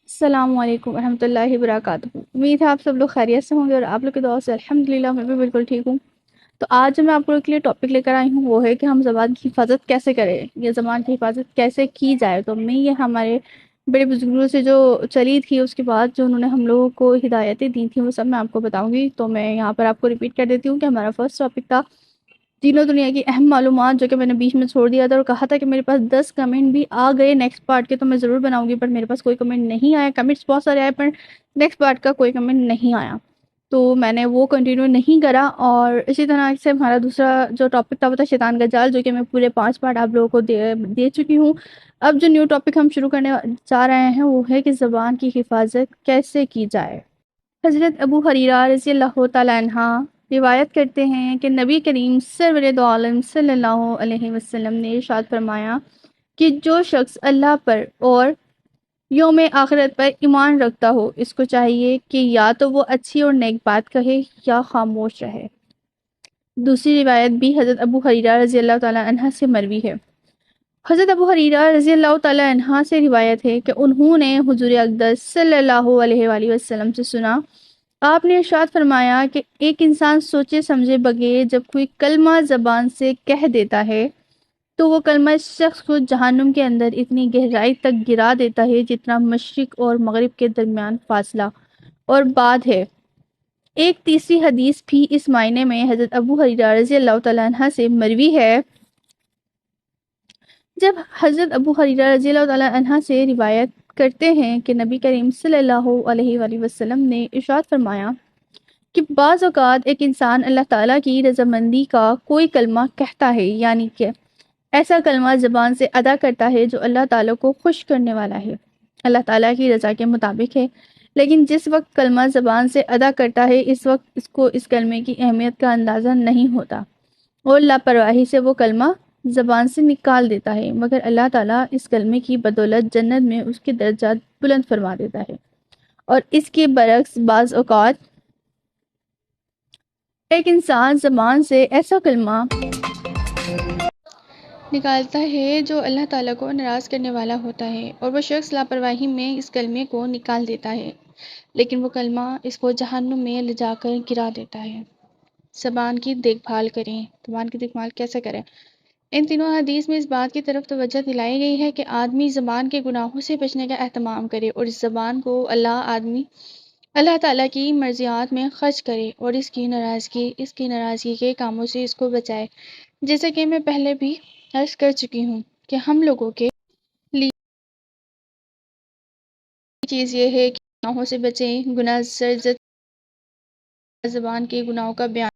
السلام علیکم ورحمۃ اللہ وبرکاتہ۔ امید ہے آپ سب لوگ خیریت سے ہوں گے اور آپ لوگ کی دعا سے الحمدللہ میں بھی بالکل ٹھیک ہوں۔ تو آج جو میں آپ لوگوں کے لیے ٹاپک لے کر آئی ہوں وہ ہے کہ ہم زبان کی حفاظت کیسے کریں، یہ زبان کی حفاظت کیسے کی جائے۔ تو میں یہ ہمارے بڑے بزرگوں سے جو چلی تھی اس کے بعد جو انہوں نے ہم لوگوں کو ہدایتیں دی تھیں وہ سب میں آپ کو بتاؤں گی۔ تو میں یہاں پر آپ کو ریپیٹ کر دیتی ہوں کہ ہمارا فرسٹ ٹاپک تھا تینوں دنیا کی اہم معلومات، جو کہ میں نے بیچ میں چھوڑ دیا تھا اور کہا تھا کہ میرے پاس 10 کمنٹ بھی آ گئے نیکسٹ پارٹ کے تو میں ضرور بناؤں گی، پر میرے پاس کوئی کمنٹ نہیں آیا۔ کمنٹس بہت سارے آئے پر نیکسٹ پارٹ کا کوئی کمنٹ نہیں آیا، تو میں نے وہ کنٹینیو نہیں کرا۔ اور اسی طرح سے ہمارا دوسرا جو ٹاپک تھا وہ تھا شیطان کا جال، جو کہ میں پورے 5 پارٹ آپ لوگوں کو دے چکی ہوں۔ اب جو نیو ٹاپک ہم شروع کرنے جا رہے ہیں وہ ہے کہ زبان کی حفاظت کیسے کی جائے۔ حضرت ابو ہریرہ رضی اللہ تعالیٰ عنہ روایت کرتے ہیں کہ نبی کریم سرور دو عالم صلی اللہ علیہ وسلم نے ارشاد فرمایا کہ جو شخص اللہ پر اور یوم آخرت پر ایمان رکھتا ہو اس کو چاہیے کہ یا تو وہ اچھی اور نیک بات کہے یا خاموش رہے۔ دوسری روایت بھی حضرت ابو ہریرہ رضی اللہ تعالیٰ عنہ سے مروی ہے۔ حضرت ابو ہریرہ رضی اللہ تعالیٰ عنہ سے روایت ہے کہ انہوں نے حضور اقدس صلی اللہ علیہ وآلہ وسلم سے سنا، آپ نے ارشاد فرمایا کہ ایک انسان سوچے سمجھے بغیر جب کوئی کلمہ زبان سے کہہ دیتا ہے تو وہ کلمہ اس شخص کو جہنم کے اندر اتنی گہرائی تک گرا دیتا ہے جتنا مشرق اور مغرب کے درمیان فاصلہ اور بعد ہے۔ ایک تیسری حدیث بھی اس معنی میں حضرت ابو ہریرہ رضی اللہ تعالیٰ عنہ سے مروی ہے۔ جب حضرت ابو ہریرہ رضی اللہ تعالیٰ عنہ سے روایت کرتے ہیں کہ نبی کریم صلی اللہ علیہ وآلہ وسلم نے ارشاد فرمایا کہ بعض اوقات ایک انسان اللہ تعالیٰ کی رضامندی کا کوئی کلمہ کہتا ہے، یعنی کہ ایسا کلمہ زبان سے ادا کرتا ہے جو اللہ تعالیٰ کو خوش کرنے والا ہے، اللہ تعالیٰ کی رضا کے مطابق ہے، لیکن جس وقت کلمہ زبان سے ادا کرتا ہے اس وقت اس کو اس کلمے کی اہمیت کا اندازہ نہیں ہوتا اور لاپرواہی سے وہ کلمہ زبان سے نکال دیتا ہے، مگر اللہ تعالیٰ اس کلمے کی بدولت جنت میں اس کے درجات بلند فرما دیتا ہے۔ اور اس کے برعکس بعض اوقات ایک انسان زبان سے ایسا کلمہ نکالتا ہے جو اللہ تعالیٰ کو ناراض کرنے والا ہوتا ہے اور وہ شخص لاپرواہی میں اس کلمے کو نکال دیتا ہے، لیکن وہ کلمہ اس کو جہنم میں لے جا کر گرا دیتا ہے۔ زبان کی دیکھ بھال کریں۔ زبان کی دیکھ بھال کیسے کریں؟ ان تینوں حدیث میں اس بات کی طرف توجہ دلائی گئی ہے کہ آدمی زبان کے گناہوں سے بچنے کا اہتمام کرے اور اس زبان کو اللہ تعالیٰ کی مرضیات میں خرچ کرے اور اس کی ناراضگی کے کاموں سے اس کو بچائے۔ جیسا کہ میں پہلے بھی عرض کر چکی ہوں کہ ہم لوگوں کے لیے چیز یہ ہے کہ گناہوں سے بچیں، گناہ سرزد زبان کے گناہوں کا بیان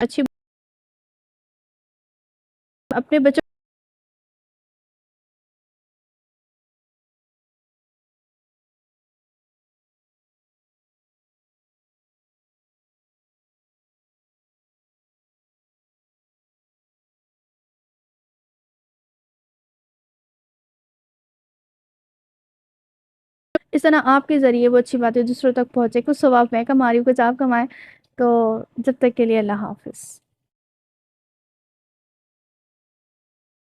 اچھی اپنے بچوں اس طرح آپ کے ذریعے وہ اچھی باتیں دوسروں تک پہنچے، کچھ ثواب میں کما رہی ہوں، کچھ آپ کمائیں. تو جب تک کے لیے اللہ حافظ.